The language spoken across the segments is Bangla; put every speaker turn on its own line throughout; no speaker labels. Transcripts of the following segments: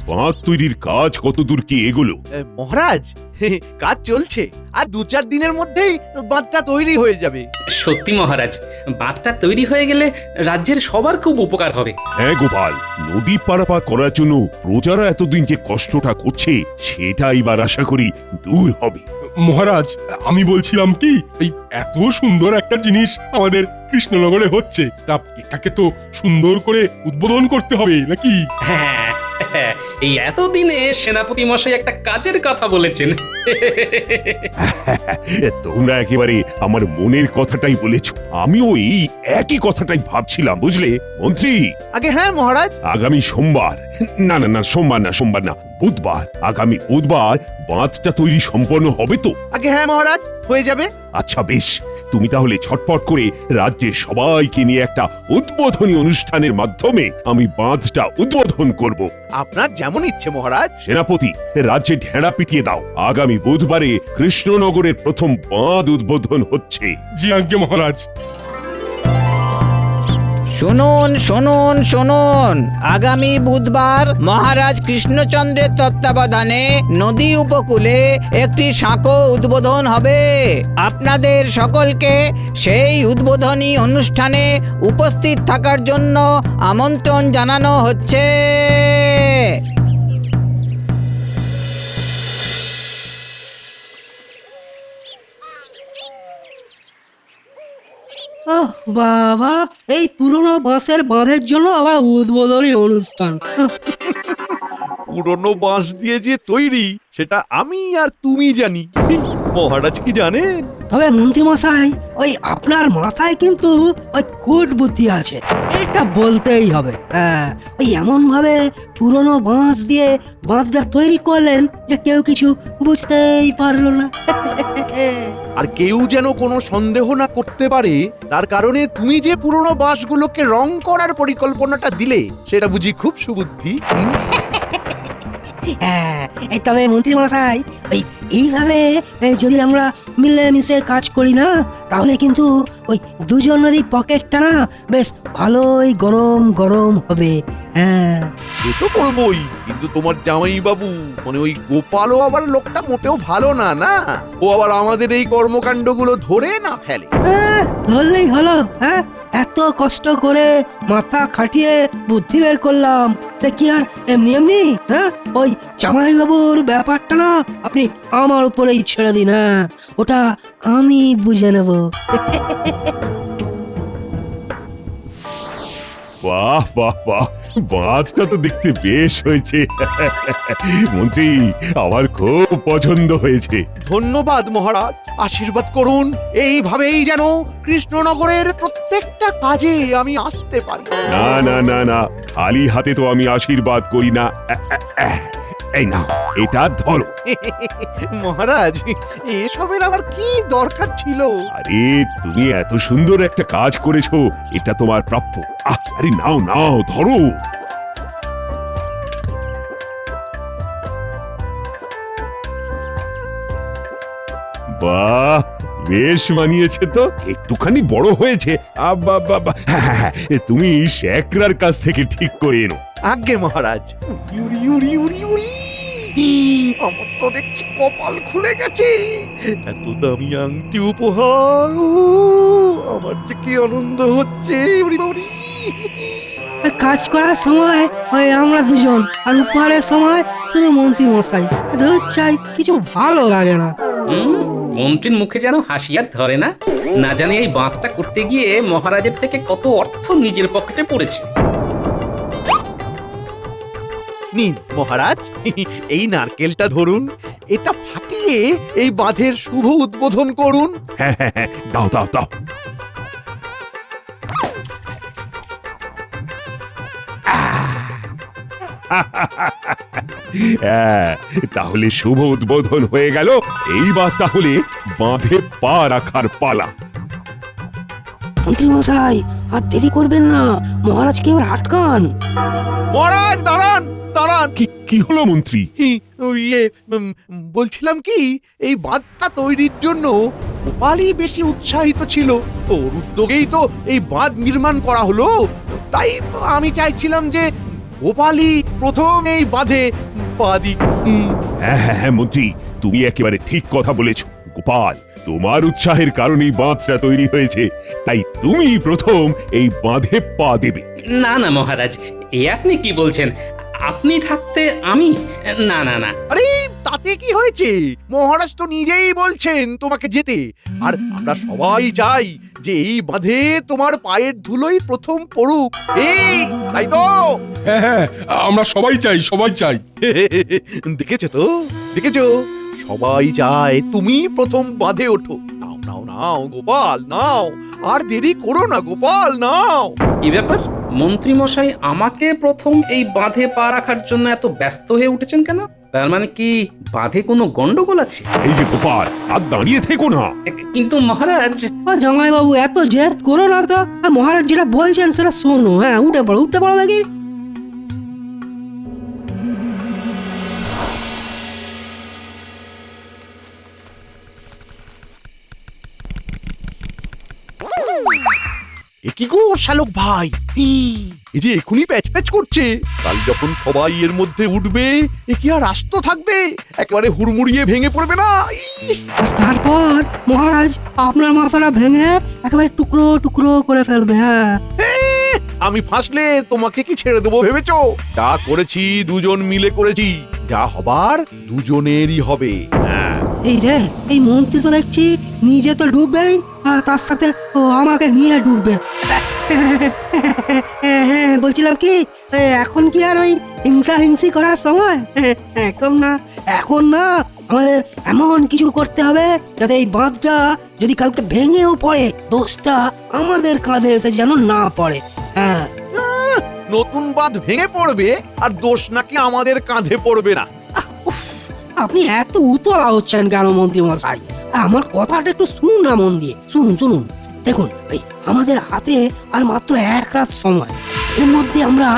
বাঁধ তৈরির কাজ কতদূর কি এগোলো?
মহারাজ, কাজ চলছে, আর 2-4 দিনের মধ্যেই বাঁধটা তৈরি হয়ে যাবে।
সত্যি মহারাজ, বাঁধটা তৈরি হয়ে গেলে রাজ্যের সবার খুব উপকার হবে।
হ্যাঁ গোপাল, নদী পারাপার করার জন্য প্রজারা এতদিন যে কষ্টটা করছে সেটা এবার আশা করি দূর হবে।
মহারাজ, আমি বলছিলাম কি, এই এত সুন্দর একটা জিনিস আমাদের কৃষ্ণনগরে হচ্ছে, তা এটাকে তো সুন্দর করে উদ্বোধন করতে হবে নাকি?
হ্যাঁ, এই এতদিনে সেনাপতি মশাই একটা কাজের কথা বলেছেন।
তোমরা একেবারে আমার মনের কথাটাই বলেছ। আমিও এই একই কথাটাই ভাবছিলাম, বুঝলে মন্ত্রী।
আগে হ্যাঁ মহারাজ।
আগামী সোমবার, না সোমবার না, বুধবার, আগামী বুধবার বাঁধটা তৈরি সম্পন্ন হবে তো?
আগে হ্যাঁ মহারাজ, হয়ে যাবে।
আচ্ছা বেশ, তুমি তাহলে ছটপট করে রাজ্যের সবাইকে নিয়ে একটা উদ্বোধনী অনুষ্ঠানের মাধ্যমে আমি বাঁধটা উদ্বোধন করব।
আপনার যেমন ইচ্ছে মহারাজ।
সেনাপতি, রাজ্যে ঢেড়া পিটিয়ে দাও, আগামী বুধবারে কৃষ্ণনগরের প্রথম বাঁধ উদ্বোধন হচ্ছে।
জি আজ্ঞে মহারাজ।
শুনুন শুনুন শুনুন, আগামী বুধবার মহারাজ কৃষ্ণচন্দ্রের তত্ত্বাবধানে নদী উপকূলে একটি সাঁকো উদ্বোধন হবে। আপনাদের সকলকে সেই উদ্বোধনী অনুষ্ঠানে উপস্থিত থাকার জন্য আমন্ত্রণ জানানো হচ্ছে।
ওহ বাবা, এই পুরনো বাঁশের বাঁধের জন্য আবার উদ্বোধনী অনুষ্ঠান।
পুরনো বাঁশ দিয়ে যে তৈরি সেটা আমি আর তুমি জানি, মহারাজ কি জানেন?
তবে মন্ত্রীমশাই, ওই আপনার মাথায় কিন্তু ওই কুট বুদ্ধি আছে, এটা বলতেই হবে। হ্যাঁ, ওই এমন ভাবে পুরনো বাঁশ দিয়ে বাঁধটা তৈরি করলেন যে কেউ কিছু বুঝতেই পারলো না।
আর কেউ যেন কোনো সন্দেহ না করতে পারে, তার কারণে তুমি যে পুরনো বাঁশগুলোকে রং করার পরিকল্পনাটা দিলে সেটা বুঝি খুব সুবুদ্ধি।
হ্যাঁ, এই তবে মন্ত্রীমশাই, ওই এইভাবে যদি আমরা মিলেমিশে কাজ করি না, তাহলে কিন্তু ওই দুজনেরই পকেটটা না বেশ ভালোই গরম গরম হবে। হ্যাঁ,
সে তো করবোই, কিন্তু তোমার জামাই বাবু মানে ওই গোপালও আবার লোকটা মোটেও ভালো না, না ও আবার আমাদের এই কর্মকাণ্ডগুলো ধরে না ফেলে।
ধরলেই হলো। হ্যাঁ, এত কষ্ট করে মাথা খাটিয়ে বুদ্ধি বের করলাম, সে কি আর এমনি এমনি? হ্যাঁ, ওই জামাইবাবুর ব্যাপারটা না আপনি আমার উপরেই ছেড়ে দিন। হ্যাঁ, ওটা আমি বুঝে নেব।
বাহ বাহ বাহ, বাঁধটা তো দেখতে বেশ হয়েছে। মন্ত্রী, আমার খুব পছন্দ হয়েছে।
ধন্যবাদ মহারাজ, আশীর্বাদ করুন এইভাবেই যেন কৃষ্ণনগরের প্রত্যেকটা কাজে আমি আসতে পারি।
না না না না, খালি হাতে তো আমি আশীর্বাদ করি না। এই নাও, এটা ধরো।
মহারাজ, এসবের আবার কি দরকার ছিল?
আরে তুমি এত সুন্দর একটা কাজ করেছো, এটা তোমার প্রাপ্য। আরে নাও নাও, ধরো। বাহ, বেশ মানিয়েছে তো, একটুখানি বড় হয়েছে। হ্যাঁ, তুমি শেখরার কাছ থেকে ঠিক করে এনো।
আজ্ঞে মহারাজ। উড়ি উড়ি উড়ি উড়ি, আমার তো দেখছি কপাল খুলে গেছে। এত দামি আংটি উপহার, আমার যে কি আনন্দ হচ্ছে। উড়ি উড়ি।
কাজ করার সময় ওই আমরা দুজন, আর উপহারের সময় শুধু মন্ত্রী মশাই। ধর চাই, কিছু ভালো লাগে না।
মন্ত্রীর মুখে যেন হাসি আর ধরে না। না জানি এই বাঁধটা করতে গিয়ে মহারাজের থেকে কত অর্থ নিজের পকেটে পড়েছে।
নিন মহারাজ, এই নারকেলটা ধরুন, এটা ফাটিয়ে এই বাঁধের শুভ উদ্বোধন করুন।
হ্যাঁ হ্যাঁ হ্যাঁ, দাও দাও দাও। হ্যাঁ, তাহলে শুভ উদ্বোধন হয়ে গেল। এইবার তাহলে বাঁধে পা রাখার পালা।
মন্ত্রী মশাই, আর দেরি করবেন না, মহারাজকে এবার আটকান।
মহারাজ দাঁড়ান দাঁড়ান।
কি হলো মন্ত্রী?
বলছিলাম কি, এই বাঁধটা তৈরির জন্য গোপালই বেশি উৎসাহিত ছিল, ওর উদ্যোগেই তো এই বাঁধ নির্মাণ করা হলো। তাই আমি চাইছিলাম যে গোপালই প্রথম এই বাঁধে পা দিক।
হ্যাঁ হ্যাঁ হ্যাঁ মন্ত্রী, তুমি একেবারে ঠিক কথা বলেছ। গোপাল, তোমার উৎসাহের কারণেই বাঁধটা তৈরি হয়েছে, তাই তুমি প্রথম এই বাঁধে পা দেবে।
না না মহারাজ, এ আপনি কি বলছেন? আপনি থাকতে আমি? না না না।
আরে তাতে কি হয়েছে? মহারাজ তো নিজেই বলছেন তোমাকে যেতে, আর আমরা সবাই চাই যে এই বাঁধে তোমার পায়ের ধুলোই প্রথম পড়ুক। এই তাই তো?
হ্যাঁ হ্যাঁ, আমরা সবাই চাই, সবাই চাই।
দেখেছো তো, দেখেছো, সবাই চায় তুমি প্রথম বাঁধে ওঠো। নাও নাও নাও গোপাল, নাও, আর দেরি করো না গোপাল, নাও।
কি ব্যাপার, মন্ত্রী মশাই আমাকে প্রথম এই বাঁধে পা রাখার জন্য এত ব্যস্ত হয়ে উঠেছেন কেন? তার মানে কি বাঁধে কোনো গন্ডগোল আছে?
এই যে গোপাল, আর দাঁড়িয়ে থেকো না।
কিন্তু মহারাজ,
জামাই বাবু এত জেদ করো না তো। মহারাজ যেটা বলছেন সেটা শোনো। হ্যাঁ, উঠে পড়ো দেখি।
এ কি গো শালক ভাই, এই যে এখনই প্যাচ প্যাচ করছে। কাল যখন সবাই এর মধ্যে উঠবে, এ কি আর আস্ত থাকবে? একেবারে হুড়মুড়িয়ে ভেঙে পড়বে না? ইস!
আর তারপর মহারাজ আপনার মাথাটা ভেঙে একেবারে টুকরো টুকরো করে ফেলবে। হ্যাঁ,
আমি ফাঁসলে তোমাকে কি ছেড়ে দেবো ভেবেছো? যা করেছি দুজন মিলে করেছি, যা হবার দুজনেরই হবে। হ্যাঁ।
এই রে, এই মন্ত্রী তো দেখছি নিজে তো ডুববেই, আর তার সাথে ও আমাকে নিয়ে ডুববে। হ্যাঁ, বলছিলাম কি, এখন কি আর ওই হিংসি করার সময়? এখন না আমাদের এমন কিছু করতে হবে যাতে এই বাঁধটা যদি কালকে ভেঙেও পড়ে, দোষটা আমাদের কাঁধে এসে যেন না পড়ে। হ্যাঁ,
নতুন বাঁধ ভেঙে পড়বে আর দোষ নাকি আমাদের কাঁধে পড়বে না?
আপনি এত উতলা হচ্ছেন কেন মন্ত্রী মশাই? আমার কথাটা একটু শুনুন না মন দিয়ে। শুনুন দেখুন, আমাদের হাতে আর মাত্র এক রাত সময়। এর মধ্যে আমরা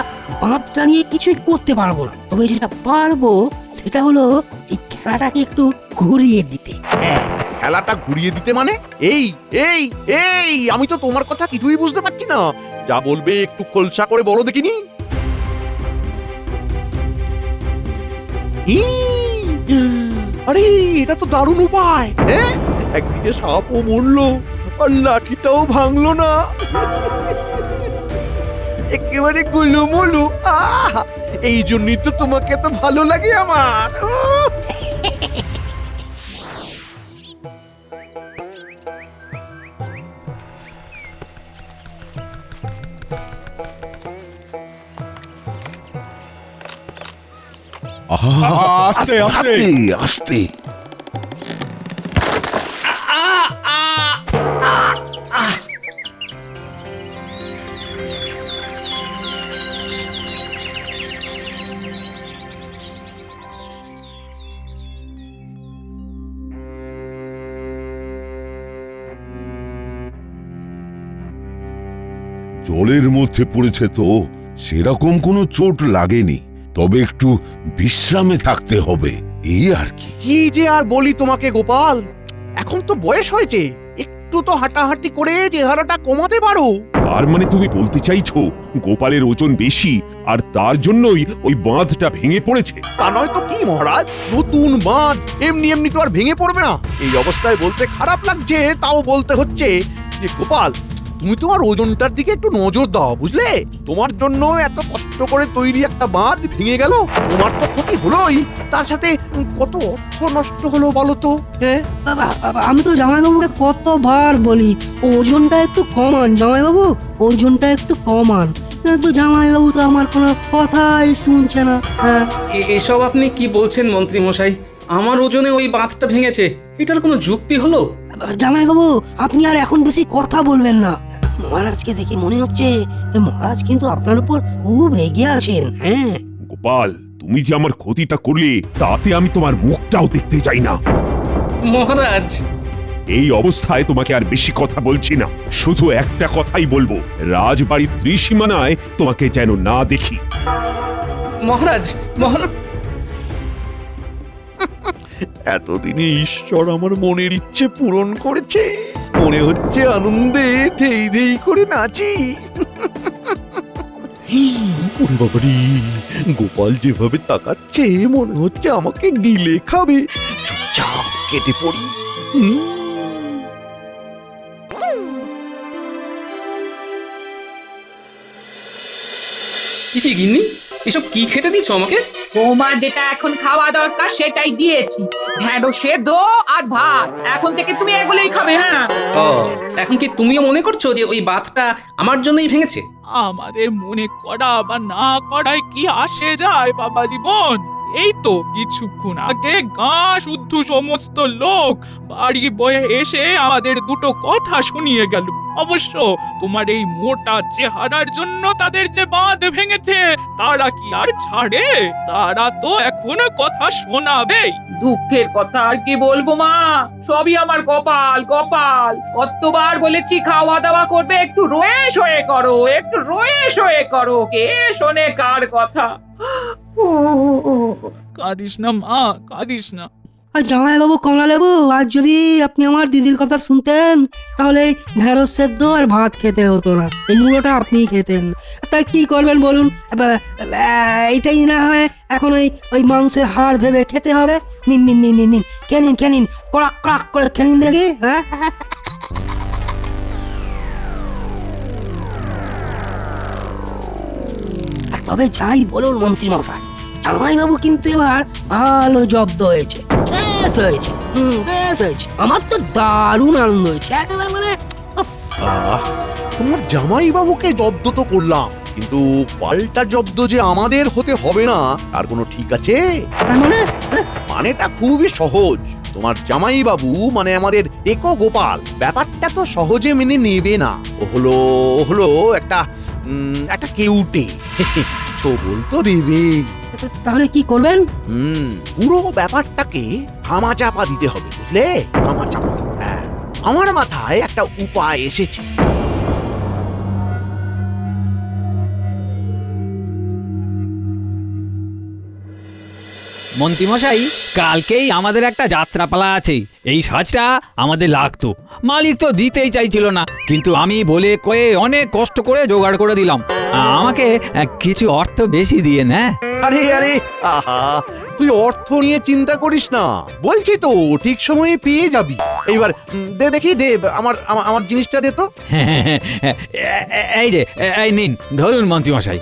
বাঁধটা নিয়ে কিছুই করতে পারবো না। তবে যেটা পারবো সেটা হলো এই খেলাটাকে একটু ঘুরিয়ে দিতে। হ্যাঁ,
খেলাটা ঘুরিয়ে দিতে মানে? এই এই এই আমি তো তোমার কথা কিছুই বুঝতে পারছি না। যা বলবে একটু খোলসা করে বলো দেখিনি। আরে এটা তো দারুণ উপায়। হ্যাঁ, একদিকে সাপও মরলো আর লাঠিটাও ভাঙলো না। একেবারে গুলুমুলু। এই জন্যই তো তোমাকে তো ভালো লাগে আমার।
আস্তে আস্তে
আস্তে।
জলের মধ্যে পড়েছে তো সেরকম কোনো চোট লাগেনি, তবে একটু বিশ্রামে থাকতে হবে, এই আর কি।
কি যে আর বলি তোমাকে গোপাল, এখন তো বয়স হয়েছে, একটু তো হাঁটাহাঁটি করে চেহারাটা কমাতে পারো।
তার মানে তুমি বলতে চাইছো গোপালের ওজন বেশি আর তার জন্যই ওই বাঁধটা ভেঙে পড়েছে?
তা নয় তো কি মহারাজ, নতুন বাঁধ এমনি এমনি তো আর ভেঙে পড়বে না। এই অবস্থায় বলতে খারাপ লাগছে, তাও বলতে হচ্ছে যে গোপাল, তুমি তোমার ওজনটার দিকে একটু নজর দাও, বুঝলে? তোমার জন্য এত কষ্ট করে তৈরি একটা বাঁধ ভেঙে গেল, তোমার তো ক্ষতি হলোই, তার সাথে কত অর্থ নষ্ট হলো বলো তো। হ্যাঁ,
আমি তো জামাইবাবুকে কতবার বলি ওজনটা একটু কমান জামাইবাবু, ওজনটা একটু কমান, কিন্তু জামাইবাবু তো আমার কোনো কথাই শুনছে না। হ্যাঁ,
এসব আপনি কি বলছেন মন্ত্রী মশাই? আমার ওজনে ওই বাঁধটা ভেঙেছে, এটার কোনো যুক্তি হলো?
জামাইবাবু আপনি আর এখন বেশি কথা বলবেন না। মহারাজকে দেখে মনে হচ্ছে মহারাজ কিন্তু আপনার উপর খুব রেগে আছেন। হ্যাঁ
গোপাল, তুমি যে আমার ক্ষতিটা করলে তাতে আমি তোমার মুখটাও দেখতে চাই না।
মহারাজ,
এই অবস্থায় তোমাকে আর বেশি কথা বলছি না, শুধু একটা কথাই বলবো, রাজবাড়ির ত্রিসীমানায় তোমাকে যেন না দেখি।
মহারাজ, মহারাজ,
এতদিনে ঈশ্বর আমার মনের ইচ্ছে পূরণ করেছে, মনে হচ্ছে আনন্দে ধেই ধেই করে নাচি। ওরে বাবারি, গোপাল যেভাবে তাকাচ্ছে মনে হচ্ছে আমাকে গিলে খাবে। চুপচাপ কেটে পড়ি।
কি গিন্নি, এসব কি খেতে দিচ্ছ আমাকে?
তোমার যেটা এখন খাওয়া দরকার সেটাই দিয়েছি, ঢেঁড়স সেদ্ধ আর ভাত। এখন থেকে তুমি এগুলোই খাবে। হ্যাঁ,
ও, এখন কি তুমিও মনে করছো যে ওই বাতটা আমার জন্যই ভেঙেছে?
আমাদের মনে করা বা না করায় কি আসে যায় বাবা জীবন? এই তো কিছুক্ষণ আগে গাঁ শুদ্ধ সমস্ত লোক বাড়ি বয়ে এসে আমাদের দুটো কথা শুনিয়ে গেল। অবশ্য তোমার এই মোটা চেহারার জন্য তাদের যে বাঁধ ভেঙেছে তারা কি আর ছাড়ে? তারা তো এখন কথা শোনাবেই।
দুঃখের কথা আর কি বলবো মা, সবই আমার কপাল। কপাল কতবার বলেছি খাওয়া দাওয়া করবে, একটু রয়ে শয়ে করো, একটু রয়ে শয়ে করো। কে শোনে কার কথা?
কাঁদিস না মা, কাঁদিস না।
আর জামাইবাবু, কমলালেবু, আজ যদি আপনি আমার দিদির কথা শুনতেন তাহলে এই ঢেঁড়স সেদ্ধ আর ভাত খেতে হতো না, এই মুড়োটা আপনিই খেতেন। তাই কি করবেন বলুন? এইটাই না হয় এখন ওই মাংসের হাড় ভেবে খেতে হবে। নিন নিন নিন নিন নিন, খেনিন খেনিন, কড়াক কড়াক করে খেনিন দেখি। হ্যাঁ, তবে যাই বলুন মন্ত্রী মশাই, জামাইবাবু কিন্তু এবার ভালো জব্দ হয়েছে, বেশ হয়েছে। বেশ হয়েছে, আমার তো দারুণ আনন্দ হয়েছে একেবারে। মানে
তোমার জামাই বাবুকে জব্দ তো করলাম, কিন্তু পাল্টা জব্দ যে আমাদের হতে হবে না তার কোনো ঠিক আছে?
তার মানে
মানেটা খুবই সহজ। তোমার জামাই বাবু মানে আমাদের টেকো গোপাল ব্যাপারটা তো সহজে মেনে নেবে না। ও হলো একটা কেউটে। ছবল তো দেবে।
তাহলে কি করবেন?
পুরো ব্যাপারটাকে ধামাচাপা দিতে হবে, বুঝলে? ধামাচাপা। হ্যাঁ, আমার মাথায় একটা উপায় এসেছে।
মন্ত্রীমশাই, কালকেই আমাদের একটা যাত্রাপালা আছে। এই সাজটা আমাদের লাগতো, মালিক তো দিতেই চাইছিল না, কিন্তু আমি বলে কয়ে অনেক কষ্ট করে জোগাড় করে দিলাম। আমাকে কিছু অর্থ বেশি দিয়ে না।
আরে আরে, আহা, তুই অর্থ নিয়ে চিন্তা করিস না, বলছি তো ঠিক সময়ে পেয়ে যাবি। এইবার দে দেখি, দে আমার জিনিসটা দে তো।
এই যে, এই নিন, ধরুন মন্ত্রীমশাই।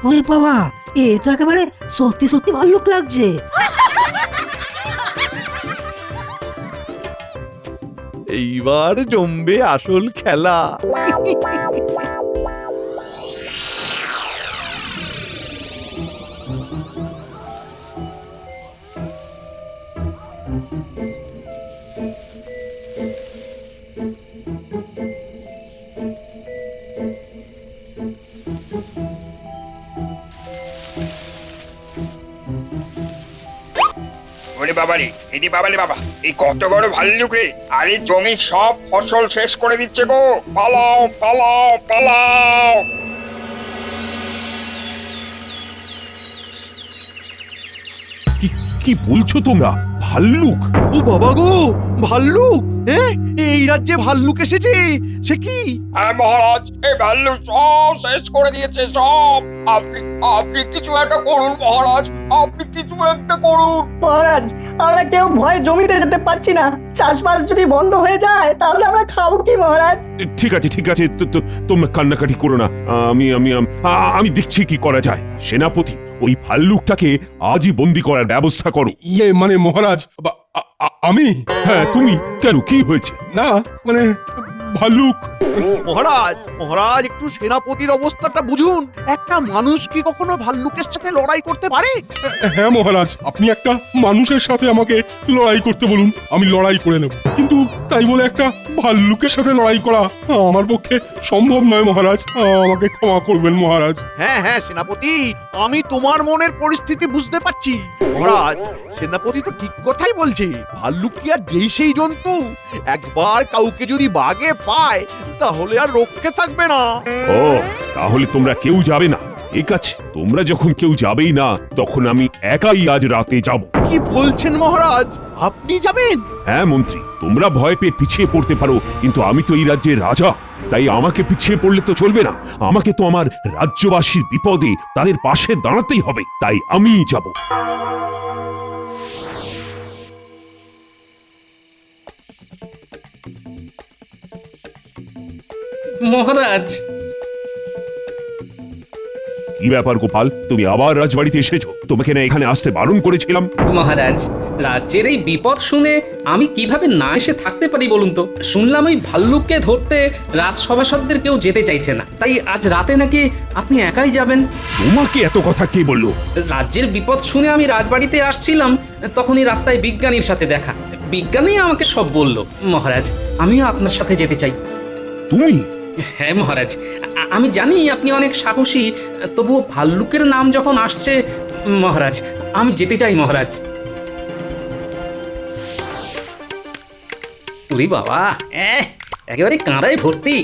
ওরে বাবা, এ তো একেবারে সত্যি সত্যি ভাল্লুক লাগছে।
এইবার জমবে আসল খেলা।
ওরে বাবারে, এটি বাবালে বাবা, এই কত বড় ভাল্লুক রে! আরে জমির সব ফসল শেষ করে দিচ্ছে গো! পালাও পালাও পালাও!
কি বলছো তোমরা? ভাল্লুক?
ও বাবা গো, ভাল্লুক! এই রাজ্যে ভাল্লুক এসেছে? সে কি?
হ্যাঁ মহারাজ, এই ভাল্লুক সব শেষ করে দিয়েছে, সব। আপনি কিছু একটা করুন মহারাজ, আপনি কিছু একটা করুন।
মহারাজ, আমরা কেউ ভয়ে জমিতে যেতে পারছি না। চাষবাস যদি বন্ধ হয়ে যায় তাহলে আমরা খাবো কি মহারাজ?
ঠিক আছে ঠিক আছে, তোমরা কান্নাকাটি করো না। আমি দেখছি কি করা যায়। সেনাপতি, ওই ভাল্লুকটাকে আজই বন্দি করার ব্যবস্থা করো।
মানে মহারাজ, আমি?
হ্যাঁ তুমি। কেন, কি হয়েছে?
না মানে ভাল্লুক।
মহারাজ একটু সেনাপতির অবস্থাটা বুঝুন। একটা মানুষ কি কখনো ভাল্লুকের সাথে লড়াই করতে পারে?
হ্যাঁ মহারাজ, আপনি একটা মানুষের সাথে আমাকে লড়াই করতে বলুন, আমি লড়াই করে নেব, কিন্তু তাই বলে একটা ভাল্লুকের সাথে লড়াই করা আমার পক্ষে সম্ভব নয় মহারাজ। আমাকে ক্ষমা করবেন মহারাজ।
হ্যাঁ সেনাপতি, আমি তোমার মনের পরিস্থিতি বুঝতে পারছি। মহারাজ, সেনাপতি তো ঠিক কথাই বলছে। ভাল্লুক কি আর যেই সেই জন্তু? একবার কাউকে যদি বাগে পায় তাহলে আর রক্ষে থাকবে না।
ও, তাহলে তোমরা কেউ যাবে না? ঠিক আছে, তোমরা যখন কেউ যাবেই না, তখন আমি একাই আজ রাতে যাব।
কি বলছেন মহারাজ? আপনি যাবেন?
হ্যাঁ মন্ত্রী, তোমরা ভয় পেয়ে পিছিয়ে পড়তে পারো, কিন্তু আমি তো এই রাজ্যের রাজা, তাই আমাকে পিছিয়ে পড়লে তো চলবে না। আমাকে তো আমার রাজ্যবাসীর বিপদে তাদের পাশে দাঁড়াতেই হবে, তাই আমিই যাব।
মহারাজ,
কি ব্যাপার গোপাল, তুমি আবার রাজবাড়িতে এসেছো? তোমাকে না এখানে আসতে বারণ করেছিলাম?
মহারাজ, রাজ্যের এই বিপদ শুনে আমি কিভাবে না এসে থাকতে পারি বলুন তো? শুনলাম ওই ভাল্লুককে ধরতে রাজসভাসদদের কেউ যেতে চাইছে না, তাই আজ রাতে নাকি আপনি একাই যাবেন।
তোমাকে এত কথা কে বললো?
রাজ্যের বিপদ শুনে আমি রাজবাড়িতে আসছিলাম, তখনই রাস্তায় বিজ্ঞানীর সাথে দেখা। বিজ্ঞানী আমাকে সব বলল। মহারাজ, আমিও আপনার সাথে যেতে চাই।
তুমি?
হ্যাঁ মহারাজ, আমি জানি আপনি অনেক সাহসী, তবুও ভাল্লুকের নাম যখন আসছে মহারাজ, আমি যেতে চাই মহারাজ। উরি বাবা, একেবারে কাঁদায় ভর্তি।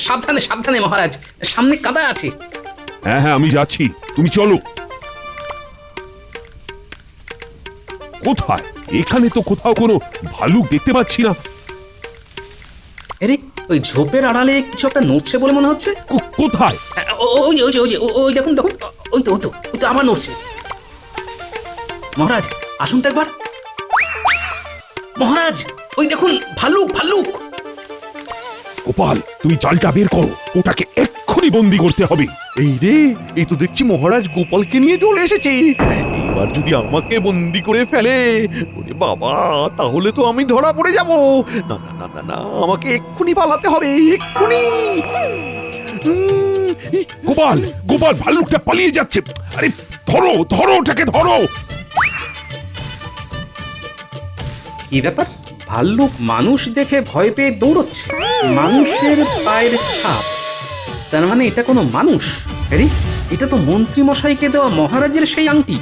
সাবধানে সাবধানে মহারাজ, সামনে কাঁদা আছে।
হ্যাঁ হ্যাঁ, আমি যাচ্ছি, তুমি চলো। কোথায়? এখানে তো কোথাও কোনো ভালুক দেখতে পাচ্ছি না।
আরে, ওই ঝোপের আড়ালে কিছু একটা নড়ছে বলে মনে হচ্ছে।
কোথায়?
ওই দেখুন দেখুন, ওই তো আবার নড়ছে। মহারাজ, আসুন তো একবার। মহারাজ, ওই দেখুন, ভাল্লুক ভাল্লুক।
গোপাল, তুমি জালটা বের করো, ওটাকে এক্ষুনি বন্দি করতে হবে।
এই রে, এই তো দেখছি মহারাজ গোপালকে নিয়ে চলে এসেছে। এবার যদি আমাকে বন্দি করে ফেলে, ওরে বাবা, তাহলে তো আমি ধরা পড়ে যাব। না না না না না, আমাকে এক্ষুনি পালাতে হবে, এক্ষুনি।
গোপাল, গোপাল, ভাল্লুকটা পালিয়ে যাচ্ছে। আরে ধরো ধরো, ওটাকে ধরো।
কি ব্যাপার? ভাল্লুক মানুষ দেখে ভয় পেয়ে দৌড়চ্ছে। মানুষের পায়ের ছাপ, তার মানে এটা কোনো মানুষ। আরে, এটা তো মন্ত্রী মশাইকে দেওয়া মহারাজের সেই আংটি।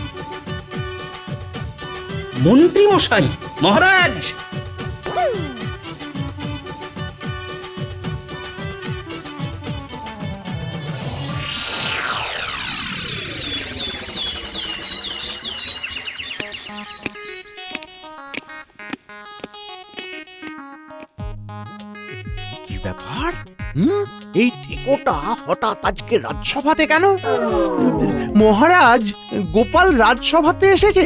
মন্ত্রী মশাই, মহারাজ!
কি ব্যাপার? এই টিকোটা হঠাৎ আজকে রাজসভাতে কেন? মহারাজ, গোপাল রাজসভাতে এসেছে?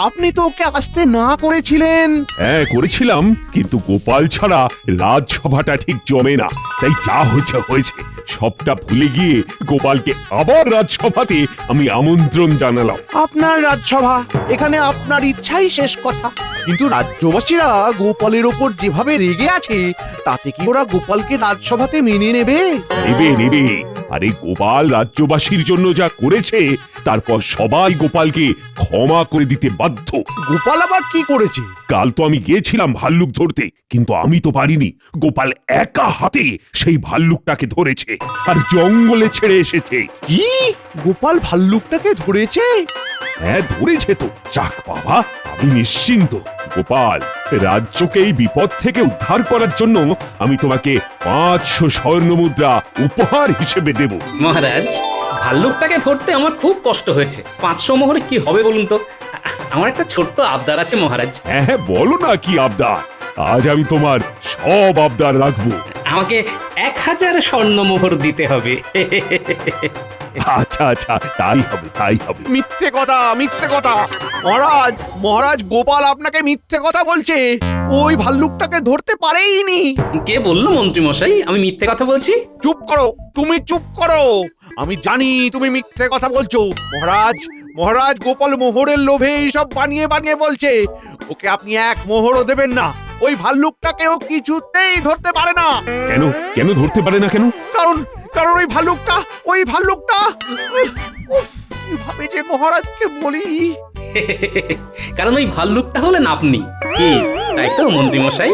আপনি তো ওকে আসতে না করেছিলেন।
হ্যাঁ করেছিলাম, কিন্তু গোপাল ছাড়া রাজসভাটা ঠিক জমে না, তাই যা হয়েছে হয়েছে। সবটা ভুলে গিয়ে গোপালকে আবার রাজসভাতে আমি আমন্ত্রণ জানালাম।
আপনার রাজসভা, এখানে আপনার ইচ্ছাই শেষ কথা। কিন্তু রাজ্যবাসীরা গোপালের ওপর যেভাবে রেগে আছে, তাতে কি ওরা গোপালকে রাজসভাতে মেনে নেবে?
নেবে নেবে। আরে গোপাল রাজ্যবাসীর জন্য যা করেছে, তারপর সবাই গোপালকে ক্ষমা করে দিতে বাধ্য।
গোপাল আবার কি করেছে?
কাল তো আমি গিয়েছিলাম ভাল্লুক ধরতে, কিন্তু আমি তো পারিনি। গোপাল একা হাতে সেই ভাল্লুকটাকে ধরেছে আর জঙ্গলে ছেড়ে এসেছে।
কি? গোপাল ভাল্লুকটাকে ধরেছে?
হ্যাঁ ধরেছে তো। যাক বাবা, আমি নিশ্চিন্ত। গোপাল, রাজ্যকে এই বিপদ থেকে উদ্ধার করার জন্য আমি তোমাকে 500 স্বর্ণ মুদ্রা উপহার হিসেবে দেব।
মহারাজ, ভাল্লুকটাকে ধরতে আমার খুব কষ্ট হয়েছে। 500 মোহরে কি হবে বলুন তো? আমার একটা ছোট্ট আবদার আছে মহারাজ।
হ্যাঁ বলো না, কি আবদার? আজ আমি তোমার সব আবদার রাখবো।
আমাকে 1000 স্বর্ণ মোহর দিতে হবে।
আচ্ছা আচ্ছা, তাই হবে তাই হবে।
মিথ্যে কথা, মিথ্যে কথা। মহারাজ, মহারাজ, গোপাল আপনাকে মিথ্যে কথা বলছে। ওই ভাল্লুকটাকে ধরতে পারেইনি।
কে বললো মন্ত্রী মশাই আমি মিথ্যে কথা বলছি?
চুপ করো, তুমি চুপ করো। আমি জানি তুমি মিথ্যে কথা বলছো। মহারাজ, মহারাজ, গোপাল মোহরের লোভে এইসব বানিয়ে বানিয়ে বলছে। ওকে আপনি 1 মোহরও দেবেন না। ওই ভাল্লুকটাকেও কিছুতেই ধরতে পারে না।
কেন? কেন ধরতে পারে না কেন?
কারণ কারণ ওই ভাল্লুকটা কিভাবে যে মহারাজকে বলি।
কারণ ওই ভাল্লুকটা হলেন আপনি। কি তাই তো মন্ত্রী মশাই?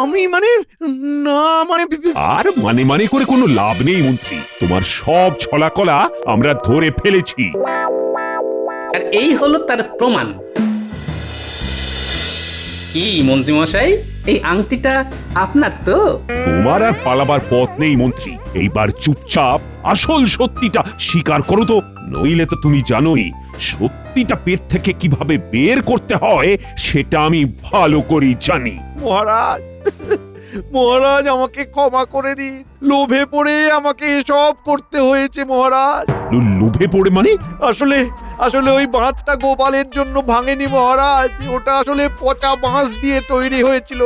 আমি
আর মানে করে কোনো লাভ নেই মন্ত্রী। তোমার সব ছলাকলা আমরা ধরে ফেলেছি।
আর এই হলো তার প্রমাণ। কি মন্ত্রী মশাই, এই আংটিটা আপনার তো?
তোমার আর পালাবার পথ নেই মন্ত্রী। এইবার চুপচাপ আসল সত্যিটা স্বীকার করো তো, নইলে তো তুমি জানোই সত্যিটা পেট থেকে কিভাবে বের করতে হয় সেটা আমি ভালো করেই জানি।
মহারাজ মহারাজ আমাকে ক্ষমা করে দিন, লোভে পড়ে আমাকে এসব করতে হয়েছে মহারাজ।
লোভে পড়ে মানে?
আসলে আসলে ওই বাঁধটা গোপালের জন্য ভাঙেনি মহারাজ, ওটা আসলে পচা বাঁশ দিয়ে তৈরি হয়েছিল।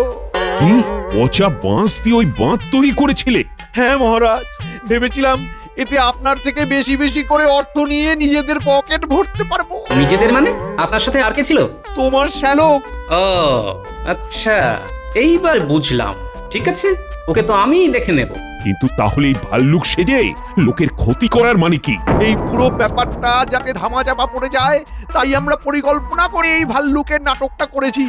কি পচা বাঁশ দিয়ে ওই বাঁধ তৈরি করেছিলে?
হ্যাঁ মহারাজ, ভেবেছিলাম এতে আপনার থেকে বেশি বেশি করে অর্থ নিয়ে নিজেদের পকেট ভরতে পারবো।
নিজেদের মানে? আপনার সাথে আর কে ছিল?
তোমার শ্যালক।
ও আচ্ছা, এইবার বুঝলাম। ঠিক আছে, ওকে তো আমিই দেখে নেব।
কিন্তু তাহলে এই ভাল্লুক সেজে লোকের ক্ষতি করার মানে কি?
এই পুরো ব্যাপারটা যাতে ধামাচাপা পড়ে যায়, তাই আমরা পরিকল্পনা করে এই ভাল্লুকের নাটকটা করেছি।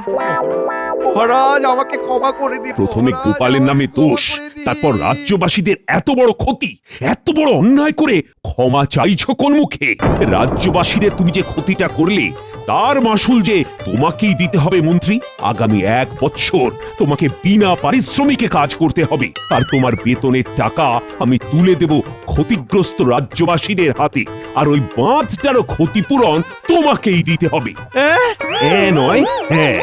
মহারাজ আমাকে ক্ষমা করে দিন।
প্রথমে
মহারাজ,
গোপালের নামে
আমাকে
দোষ,
ক্ষমা করে দিন।
তারপর রাজ্যবাসীদের এত বড় ক্ষতি, এত বড় অন্যায় করে ক্ষমা চাইছো কোন মুখে? রাজ্যবাসীদের তুমি যে ক্ষতিটা করলে তার মাসুল যে তোমাকেই দিতে হবে মন্ত্রী। আগামী 1 বছর তোমাকে বিনা পারিশ্রমিকে কাজ করতে হবে, আর তোমার বেতনের টাকা আমি তুলে দেব ক্ষতিগ্রস্ত রাজ্যবাসীদের হাতে, আর ওই বাঁধটারও ক্ষতিপূরণ তোমাকেই দিতে হবে। হ্যাঁ নয় হ্যাঁ।